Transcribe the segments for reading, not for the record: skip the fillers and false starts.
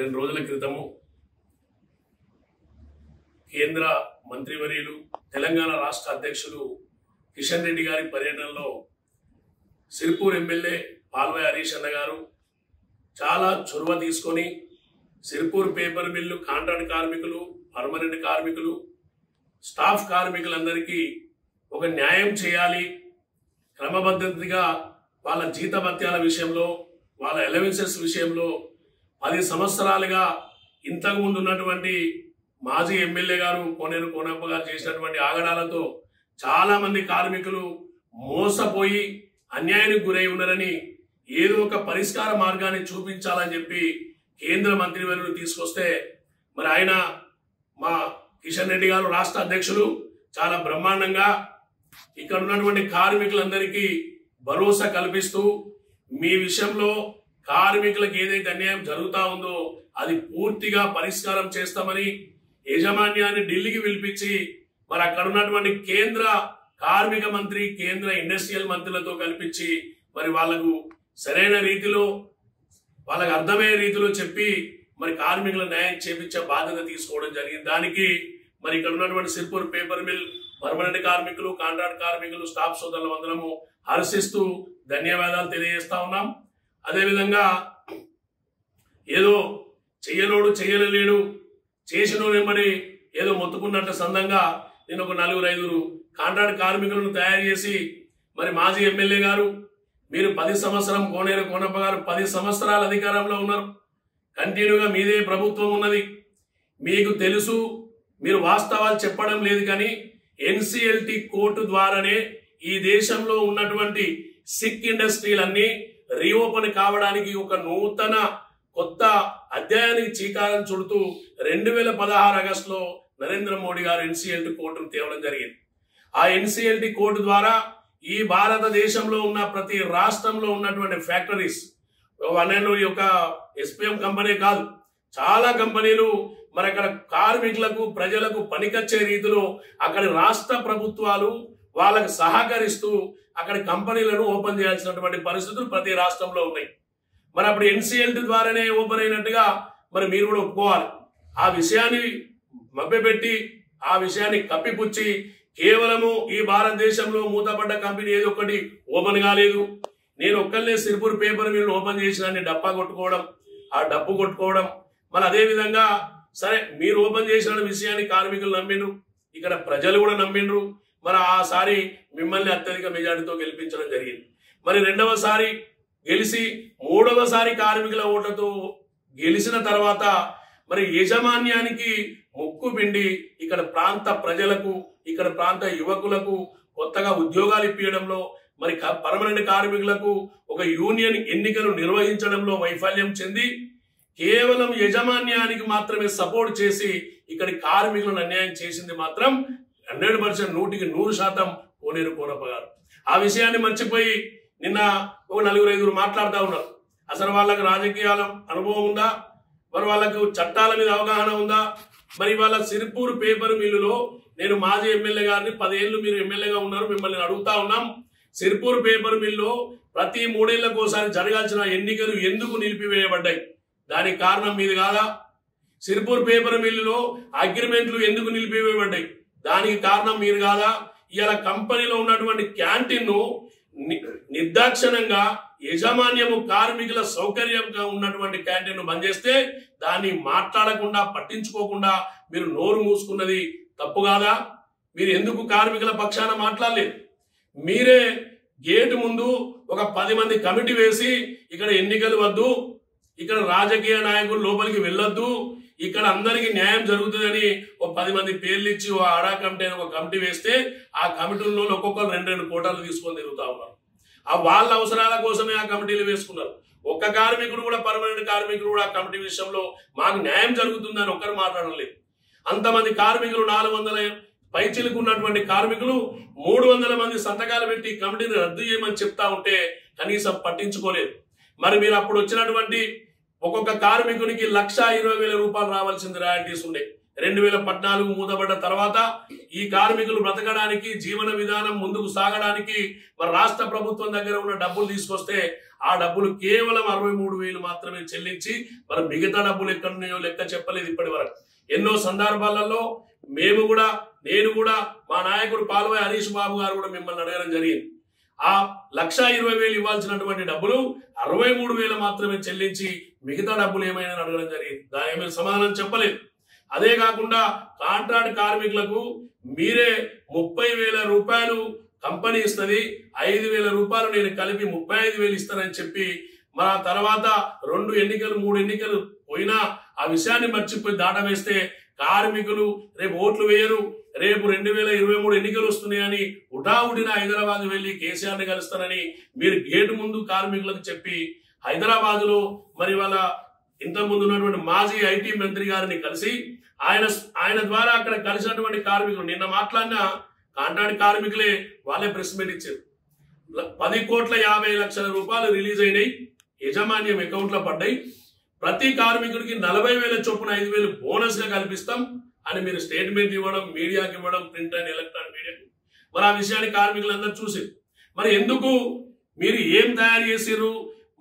2 రోజుల క్రితము కేంద్ర మంత్రివర్యులు తెలంగాణ రాష్ట్ర అధ్యక్షులు కిషన్ రెడ్డి గారి పర్యటనలో సిరిపూర్ ఎమ్మెల్యే పాల్వాయి హరీష్ అన్న గారు చాలా చొరవ తీసుకొని సిరిపూర్ పేపర్ మిల్లు కాంట్రాక్ట్ కార్మికులు, పర్మనెంట్ కార్మికులు, స్టాఫ్ కార్మికులందరికీ ఒక న్యాయం చేయాలి, క్రమబద్ధతగా వాళ్ళ జీతభత్యాల విషయంలో, వాళ్ళ అలవెన్సెస్ విషయంలో 10 సంవత్సరాలుగా ఇంతకుముందు ఉన్నటువంటి మాజీ ఎమ్మెల్యే గారు కోనేరు కోనప్ప గారు చేసినటువంటి ఆగడాలతో చాలా మంది కార్మికులు మోసపోయి అన్యాయానికి గురై ఉన్నారని ఏదో ఒక పరిష్కార మార్గాన్ని చూపించాలని చెప్పి కేంద్ర మంత్రివర్యులు తీసుకొస్తే మరి ఆయన మా కిషన్ రెడ్డి గారు రాష్ట్ర అధ్యక్షులు చాలా బ్రహ్మాండంగా ఇక్కడ ఉన్నటువంటి కార్మికులందరికీ భరోసా కల్పిస్తూ మీ విషయంలో కార్మికులకు ఏదైతే అన్యాయం జరుగుతా ఉందో అది పూర్తిగా పరిష్కారం చేస్తామని యాజమాన్యాన్ని ఢిల్లీకి పిలిపించి మరి అక్కడ ఉన్నటువంటి కేంద్ర కార్మిక మంత్రి, కేంద్ర ఇండస్ట్రియల్ మంత్రులతో కల్పించి మరి వాళ్ళకు సరైన రీతిలో వాళ్ళకు అర్థమయ్యే రీతిలో చెప్పి మరి కార్మికుల న్యాయం చేపించే బాధ్యత తీసుకోవడం జరిగింది. దానికి మరి ఇక్కడ ఉన్నటువంటి సిరిపూర్ పేపర్ మిల్ పర్మనెంట్ కార్మికులు, కాంట్రాక్ట్ కార్మికులు, స్టాఫ్ సోదరులు అందరము హర్షిస్తూ ధన్యవాదాలు తెలియజేస్తా ఉన్నాం. అదేవిధంగా ఏదో చెయ్యనోడు చెయ్యలేడు, చేసినోడేమని ఏదో మొత్తుకున్నట్టు సందంగా నేను ఒక 4-5 కాంట్రాక్ట్ కార్మికులను తయారు చేసి మరి మాజీ ఎమ్మెల్యే గారు మీరు 10 సంవత్సరం కోనేరు కోనప్ప గారు 10 సంవత్సరాల అధికారంలో ఉన్నారు, కంటిన్యూగా మీదే ప్రభుత్వం ఉన్నది, మీకు తెలుసు, మీరు వాస్తవాలు చెప్పడం లేదు. కానీ ఎన్సిఎల్టీ కోర్టు ద్వారానే ఈ దేశంలో ఉన్నటువంటి సిక్ ఇండస్ట్రీలన్నీ రీఓపెన్ కావడానికి ఒక నూతన కొత్త అధ్యాయానికి చీకారం చుడుతూ 2016 ఆగస్టులో నరేంద్ర మోడీ గారు ఎన్సిఎల్టీ కోర్టును తేవడం జరిగింది. ఆ ఎన్సిఎల్టీ కోర్టు ద్వారా ఈ భారతదేశంలో ఉన్న ప్రతి రాష్ట్రంలో ఉన్నటువంటి ఫ్యాక్టరీస్, ఈ యొక్క ఎస్పీఎం కంపెనీ కాదు, చాలా కంపెనీలు మరి అక్కడ కార్మికులకు, ప్రజలకు పనికొచ్చే రీతిలో అక్కడి రాష్ట్ర ప్రభుత్వాలు వాళ్ళకు సహకరిస్తూ అక్కడ కంపెనీలను ఓపెన్ చేయాల్సినటువంటి పరిస్థితులు ప్రతి రాష్ట్రంలో ఉన్నాయి. మరి అప్పుడు ఎన్సిఎల్టీ ద్వారానే ఓపెన్ అయినట్టుగా మరి మీరు కూడా ఒప్పుకోవాలి. ఆ విషయాన్ని మభ్యపెట్టి, ఆ విషయాన్ని కప్పిపుచ్చి కేవలము ఈ భారతదేశంలో మూతపడ్డ కంపెనీ ఏదో ఒకటి ఓపెన్ కాలేదు, నేను ఒక్కళ్ళే సిరిపూర్ పేపర్ మిల్ ఓపెన్ చేసిన డబ్బా కొట్టుకోవడం, ఆ డబ్బు కొట్టుకోవడం. మరి అదేవిధంగా సరే మీరు ఓపెన్ చేసిన విషయాన్ని కార్మికులు నమ్మిండ్రు, ఇక్కడ ప్రజలు కూడా నమ్మిండ్రు. మరి ఆసారి మిమ్మల్ని అత్యధిక మెజార్టీతో గెలిపించడం జరిగింది. మరి రెండవసారి గెలిచి 3వసారి కార్మికుల ఓట్లతో గెలిచిన తర్వాత మరి యాజమాన్యానికి ముక్కు పిండి ఇక్కడ ప్రాంత ప్రజలకు, ఇక్కడ ప్రాంత యువకులకు కొత్తగా ఉద్యోగాలు ఇప్పించడంలో, మరి పర్మనెంట్ కార్మికులకు ఒక యూనియన్ ఎన్నికలు నిర్వహించడంలో వైఫల్యం చెంది కేవలం యాజమాన్యానికి మాత్రమే సపోర్ట్ చేసి ఇక్కడి కార్మికులను అన్యాయం చేసింది మాత్రం 100%, 100% కోనేరు కోనప్ప గారు. ఆ విషయాన్ని మర్చిపోయి నిన్న ఒక 4-5 మాట్లాడుతూ ఉన్నారు. అసలు వాళ్ళకి రాజకీయాల అనుభవం ఉందా, మరి వాళ్ళకు చట్టాల మీద అవగాహన ఉందా? మరి వాళ్ళ సిరిపూర్ పేపర్ మిల్లులో నేను మాజీ ఎమ్మెల్యే గారిని 10 ఏళ్ళు మీరు ఎమ్మెల్యేగా ఉన్నారు, మిమ్మల్ని అడుగుతా ఉన్నాం, సిరిపూర్ పేపర్ మిల్లో ప్రతి 3 ఏళ్లకు ఒకసారి జరగాల్సిన ఎన్నికలు ఎందుకు నిలిపివేయబడ్డాయి? దానికి కారణం మీది కాదా? సిరిపూర్ పేపర్ మిల్లులో అగ్రిమెంట్లు ఎందుకు నిలిపివేయబడ్డాయి? దానికి కారణం మీరు కాదా? ఇవాళ కంపెనీలో ఉన్నటువంటి క్యాంటీన్ను నిర్దాక్షిణంగా యాజమాన్యము కార్మికుల సౌకర్యంగా ఉన్నటువంటి క్యాంటీన్ బంద్ చేస్తే దాన్ని మాట్లాడకుండా, పట్టించుకోకుండా మీరు నోరు మూసుకున్నది తప్పు కాదా? మీరు ఎందుకు కార్మికుల పక్షాన మాట్లాడలేదు? మీరే గేటు ముందు ఒక 10 మంది కమిటీ వేసి ఇక్కడ ఎన్నికలు వద్దు, ఇక్కడ రాజకీయ నాయకులు లోపలికి వెళ్ళొద్దు, ఇక్కడ అందరికి న్యాయం జరుగుతుందని ఒక 10 మంది పేర్లు ఇచ్చి ఓ ఆడా కమిటీ ఒక కమిటీ వేస్తే ఆ కమిటీల్లో ఒక్కొక్కరు 2 కోటాలు తీసుకొని తిరుగుతా ఉన్నారు. ఆ వాళ్ళ అవసరాల కోసమే ఆ కమిటీలు వేసుకున్నారు. ఒక్క కార్మికుడు కూడా, పర్మనెంట్ కార్మికుడు కూడా ఆ కమిటీ విషయంలో మాకు న్యాయం జరుగుతుందని ఒక్కరు మాట్లాడలేదు. అంతమంది కార్మికులు, 400 పైచిలకు ఉన్నటువంటి కార్మికులు 300 మంది సంతకాలు పెట్టి కమిటీని రద్దు చేయమని చెప్తా ఉంటే కనీసం పట్టించుకోలేదు. మరి మీరు అప్పుడు వచ్చినటువంటి ఒక్కొక్క కార్మికునికి 1,20,000 రూపాయలు రావాల్సింది రాయల్టీస్ ఉండే, 2014 మూతపడ్డ తర్వాత ఈ కార్మికులు బ్రతకడానికి జీవన విధానం ముందుకు సాగడానికి మరి రాష్ట్ర ప్రభుత్వం దగ్గర ఉన్న డబ్బులు తీసుకొస్తే ఆ డబ్బులు కేవలం 63,000 మాత్రమే చెల్లించి మరి మిగతా డబ్బులు ఎక్కడున్నాయో లెక్క చెప్పలేదు ఇప్పటి వరకు. ఎన్నో సందర్భాలలో నేను కూడా మా నాయకుడు పాల్వాయి హరీష్ బాబు గారు కూడా మిమ్మల్ని అడగడం జరిగింది. ఆ 1,20,000 ఇవ్వాల్సినటువంటి డబ్బులు 63,000 మాత్రమే చెల్లించి మిగతా డబ్బులు ఏమైనా అడగడం జరిగింది. దాని ఏమైనా సమాధానం చెప్పలేదు. అదే కాకుండా కాంట్రాక్ట్ కార్మికులకు మీరే 30,000 రూపాయలు కంపెనీ ఇస్తుంది, 5,000 రూపాయలు నేను కలిపి 35,000 ఇస్తానని చెప్పి మన తర్వాత 2 ఎన్నికలు 3 ఎన్నికలు పోయినా ఆ విషయాన్ని మర్చిపోయి దాట వేస్తే కార్మికులు రేపు ఓట్లు వేయరు, రేపు 2023 ఎన్నికలు వస్తున్నాయని ఉటావుడిన హైదరాబాద్ వెళ్లి కేసీఆర్ ని కలుస్తానని మీరు గేటు ముందు కార్మికులకు చెప్పి హైదరాబాద్ లో మరి వాళ్ళ ఇంత ముందు ఉన్నటువంటి మాజీ ఐటీ మంత్రి గారిని కలిసి ఆయన ద్వారా అక్కడ కలిసినటువంటి కార్మికులు నిన్న మాట్లాడిన కాంట్రాక్ట్ కార్మికులే వాళ్ళే ప్రెస్ మీట్ ఇచ్చారు. 10,50,00,000 రూపాయలు రిలీజ్ అయినాయి, యజమాన్యం అకౌంట్ లో పడ్డాయి, ప్రతి కార్మికుడికి 40,000 చొప్పున 5,000 బోనస్ గా కల్పిస్తాం అని మీరు స్టేట్మెంట్ ఇవ్వడం, మీడియాకి ఇవ్వడం, ప్రింట్ అండ్ ఎలక్ట్రానిక్ మీడియాకి. మరి ఆ విషయాన్ని కార్మికులందరూ చూసి మరి ఎందుకు మీరు ఏం తయారు చేసిర్రు?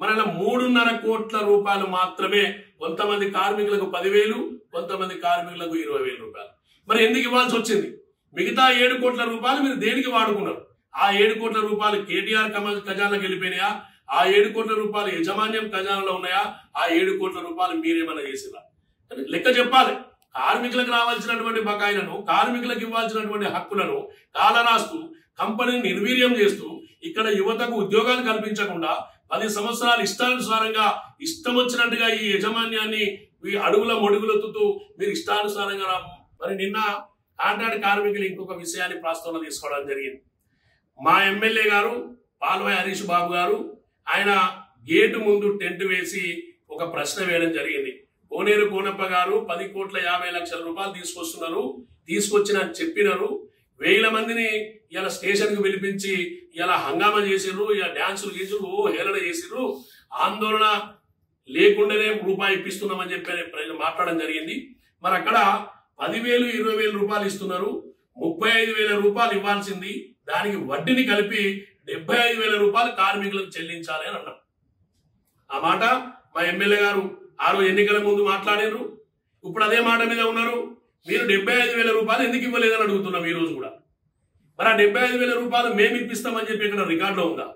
మన 3.5 కోట్ల రూపాయలు మాత్రమే కొంతమంది కార్మికులకు 10,000, కొంతమంది కార్మికులకు 20,000 రూపాయలు. మరి ఎందుకు ఇవ్వాల్సి వచ్చింది? మిగతా 7 కోట్ల రూపాయలు మీరు దేనికి వాడుకున్నారు? ఆ 7 కోట్ల రూపాయలు కేటీఆర్ ఖజానాకి వెళ్ళిపోయినాయా? ఆ 7 కోట్ల రూపాయలు యజమాన్యం ఖజానాలో ఉన్నాయా? ఆ 7 కోట్ల రూపాయలు మీరేమన్నా చేసిరా? లెక్క చెప్పాలి. కార్మికులకు రావాల్సినటువంటి బకాయిలను, కార్మికులకు ఇవ్వాల్సినటువంటి హక్కులను కాలరాస్తూ కంపెనీని నిర్వీర్యం చేస్తూ ఇక్కడ యువతకు ఉద్యోగాలు కల్పించకుండా 10 సంవత్సరాలు ఇష్టానుసారంగా ఇష్టం వచ్చినట్టుగా ఈ యజమాన్యాన్ని అడుగుల మొడుగులెత్తుతూ మీరు ఇష్టానుసారంగా మరి నిన్న కాంట్రాక్ట్ కార్మికులు ఇంకొక విషయాన్ని ప్రస్తావన తీసుకోవడం జరిగింది. మా ఎమ్మెల్యే గారు పాల్వాయి హరీష్ బాబు గారు ఆయన గేటు ముందు టెంట్ వేసి ఒక ప్రశ్న వేయడం జరిగింది. కోనేరు కోనప్ప గారు 10,50,00,000 రూపాయలు తీసుకొచ్చిన చెప్పినారు, 1,000 మందిని ఇలా స్టేషన్ కు పిలిపించి ఇలా హంగామా చేసిర్రు, ఇలా డాన్సులు గీసులు హేళన చేసిర్రు, ఆందోళన లేకుండానే రూపాయి ఇప్పిస్తున్నామని చెప్పి మాట్లాడడం జరిగింది. మరి అక్కడ 10,000, 20,000 రూపాయలు ఇస్తున్నారు, 35,000 రూపాయలు ఇవ్వాల్సింది, దానికి వడ్డీని కలిపి 75,000 రూపాయలు కార్మికులకు చెల్లించాలి అని అన్నాం. ఆ మాట మా ఎమ్మెల్యే గారు ఆ రోజు ఎన్నికల ముందు మాట్లాడారు. ఇప్పుడు అదే మాట మీద ఉన్నారు. మీరు 75,000 రూపాయలు ఎందుకు ఇవ్వలేదని అడుగుతున్నాం ఈ రోజు కూడా. మరి ఆ 75,000 రూపాయలు మేము ఇప్పిస్తామని చెప్పి ఇక్కడ రికార్డులో ఉందా?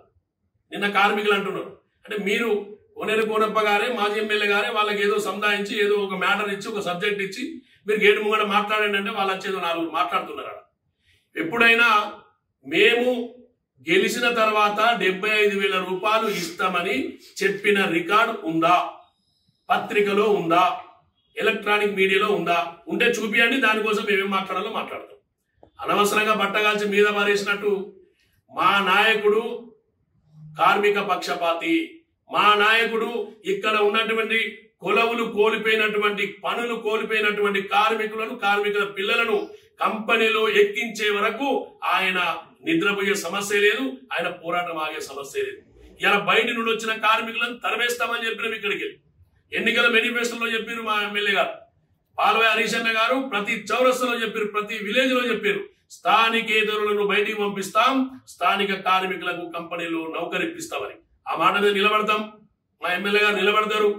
నిన్న కార్మికులు అంటున్నారు. అంటే మీరు కోనేరు కోనప్ప గారే మాజీ ఎమ్మెల్యే గారే వాళ్ళకి ఏదో సంధాయించి ఏదో ఒక మ్యాటర్ ఇచ్చి ఒక సబ్జెక్ట్ ఇచ్చి మీరు గేటు ముంగట మాట్లాడండి అంటే వాళ్ళు వచ్చేదో 4 మాట్లాడుతున్నారు. ఎప్పుడైనా మేము గెలిచిన తర్వాత 75,000 రూపాయలు ఇస్తామని చెప్పిన రికార్డు ఉందా? పత్రికలో ఉందా? ఎలక్ట్రానిక్ మీడియాలో ఉందా? ఉంటే చూపియండి, దానికోసం మేమేం మాట్లాడాలో మాట్లాడతాం. అనవసరంగా బట్టగాల్చి మీద పారేసినట్టు మా నాయకుడు కార్మిక పక్షపాతి, మా నాయకుడు ఇక్కడ ఉన్నటువంటి కొలవులు కోల్పోయినటువంటి పనులు కోల్పోయినటువంటి కార్మికుల పిల్లలను కంపెనీలో ఎక్కించే వరకు ఆయన నిద్రపోయే సమస్య లేదు, ఆయన పోరాటం ఆగే సమస్య లేదు. ఇలా బయట నుండి వచ్చిన కార్మికులను తరిమేస్తామని చెప్పినాం. ఇక్కడికి ఎన్నికల మేనిఫెస్టోలో చెప్పారు మా ఎమ్మెల్యే గారు పాల్వాయి హరీష్ అన్న గారు, ప్రతి చౌరస్తాలో చెప్పారు, ప్రతి విలేజ్ లో చెప్పారు, స్థానికేతరులను బయటికి పంపిస్తాం, స్థానిక కార్మికులకు కంపెనీలో నౌకరిప్పిస్తామని. ఆ మాట మీద నిలబడతాం. మా ఎమ్మెల్యే గారు నిలబడతారు.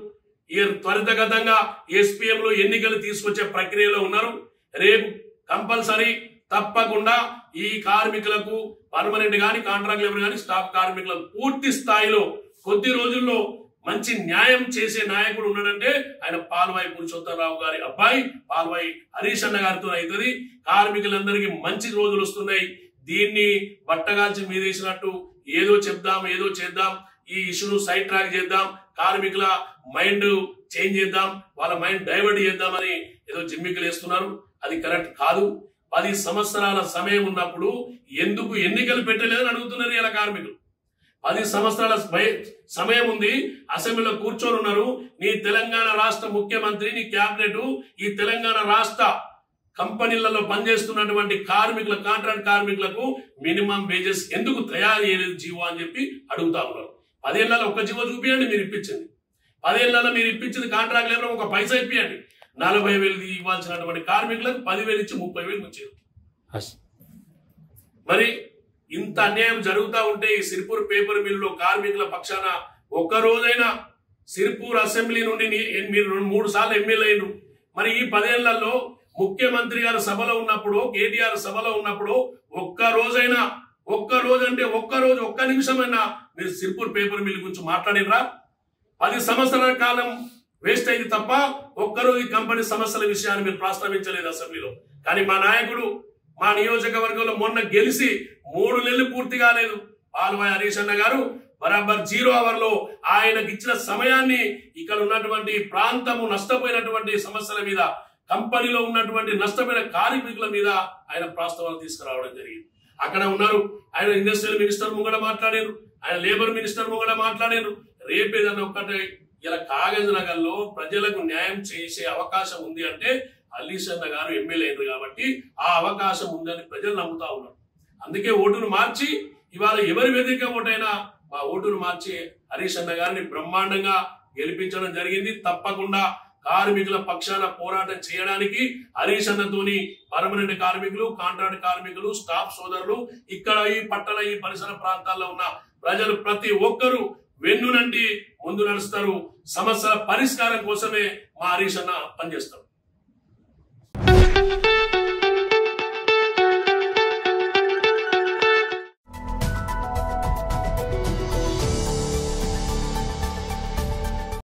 ఈ త్వరితగతంగా ఎస్పీఎం లో ఎన్నికలు తీసుకొచ్చే ప్రక్రియలో ఉన్నారు. రేపు కంపల్సరీ తప్పకుండా ఈ కార్మికులకు పర్మనెంట్ గాని కాంట్రాక్ట్ లేబర్ గాని స్టాఫ్ కార్మికులకు పూర్తి స్థాయిలో కొద్ది రోజుల్లో మంచి న్యాయం చేసే నాయకుడు ఉన్నాడంటే ఆయన పాల్వాయి పురుషోత్తమరావు గారి అబ్బాయి పాల్వాయి హరీష్ అన్న గారితో అవుతుంది. కార్మికులందరికీ మంచి రోజులు వస్తున్నాయి. దీన్ని బట్టగాల్చి మీదేసినట్టు ఏదో చెప్దాం, ఏదో చేద్దాం, ఈ ఇష్యూను సైడ్ ట్రాక్ చేద్దాం, కార్మికుల మైండ్ చేంజ్ చేద్దాం, వాళ్ళ మైండ్ డైవర్ట్ చేద్దామని ఏదో జిమ్మికలు వేస్తున్నారు. అది కరెక్ట్ కాదు. 10 సంవత్సరాల సమయం ఉన్నప్పుడు ఎందుకు ఎన్నికలు పెట్టలేదని అడుగుతున్నారు ఇలా కార్మికులు. 10 సంవత్సరాల సమయం ఉంది, అసెంబ్లీలో కూర్చొని ఉన్నారు. నీ తెలంగాణ రాష్ట్ర ముఖ్యమంత్రి, నీ క్యాబినెట్ ఈ తెలంగాణ రాష్ట్ర కంపెనీలలో పనిచేస్తున్నటువంటి కార్మికుల కాంట్రాక్ట్ కార్మికులకు మినిమం వేజెస్ ఎందుకు తయారు చేయలేదు జీవో అని చెప్పి అడుగుతా ఉన్నారు. 10 ఏళ్లలో ఒక జీవో చూపియండి మీరు ఇప్పించింది. 10 ఏళ్లలో మీరు ఇప్పించింది కాంట్రాక్ట్ లేబర్ ఒక పైసా ఇప్పియండి. 40,000 ఇవ్వాల్సినటువంటి కార్మికులకు 10,000 ఇచ్చి 30,000 వచ్చారు. మరి ఇంత అన్యాయం జరుగుతూ ఉంటే ఈ సిరిపూర్ పేపర్ మిల్లులో కార్మికుల పక్షాన ఒక్క రోజైనా సిరిపూర్ అసెంబ్లీ నుండి మీరు 3 సార్లు ఎమ్మెల్యే అయినారు. మరి ఈ 10 ఏళ్లలో ముఖ్యమంత్రి గారు సభలో ఉన్నప్పుడు, కేటీఆర్ సభలో ఉన్నప్పుడు ఒక్క రోజైనా, ఒక్క నిమిషమైనా మీరు సిరిపూర్ పేపర్ మిల్ గురించి మాట్లాడినరా? 10 సంవత్సరాల కాలం వేస్ట్ అయింది తప్ప ఒక్కరోజు ఈ కంపెనీ సమస్యల విషయాన్ని మీరు ప్రస్తావించలేదు అసెంబ్లీలో. కానీ మా నాయకుడు మా నియోజకవర్గంలో మొన్న గెలిచి 3 నెలలు పూర్తి కాలేదు పాల్వాయి హరీష్ అన్న గారు బరాబర్ 0 అవర్ లో ఆయనకి ఇచ్చిన సమయాన్ని ఇక్కడ ఉన్నటువంటి ప్రాంతము నష్టపోయినటువంటి సమస్యల మీద, కంపెనీలో ఉన్నటువంటి నష్టపోయిన కార్మికుల మీద ఆయన ప్రస్తావన తీసుకురావడం జరిగింది. అక్కడ ఉన్నారు, ఆయన ఇండస్ట్రియల్ మినిస్టర్ ముంగడ మాట్లాడారు, ఆయన లేబర్ మినిస్టర్ ముంగడ మాట్లాడారు. రేపేదన్నా ఒక్కటే ఇలా కాగజ్ నగర్ లో ప్రజలకు న్యాయం చేసే అవకాశం ఉంది అంటే హరీష్ అన్న గారు ఎమ్మెల్యే అయ్యారు కాబట్టి ఆ అవకాశం ఉందని ప్రజలు నమ్ముతా ఉన్నారు. అందుకే ఓటును మార్చి ఇవాళ ఎవరి వ్యతిరేక ఓటైనా మా ఓటును మార్చి హరీష్ అన్న గారిని బ్రహ్మాండంగా గెలిపించడం జరిగింది. తప్పకుండా కార్మికుల పక్షాన పోరాటం చేయడానికి హరీష్ అన్నతోని పర్మనెంట్ కార్మికులు, కాంట్రాక్ట్ కార్మికులు, స్టాఫ్ సోదరులు, ఇక్కడ ఈ పట్టణ ఈ పరిసర ప్రాంతాల్లో ఉన్న ప్రజలు ప్రతి ఒక్కరూ వెన్నునంటి ముందు నడుస్తారు. సమస్యల పరిష్కారం కోసమే మా హరీష్ అన్న పనిచేస్తారు.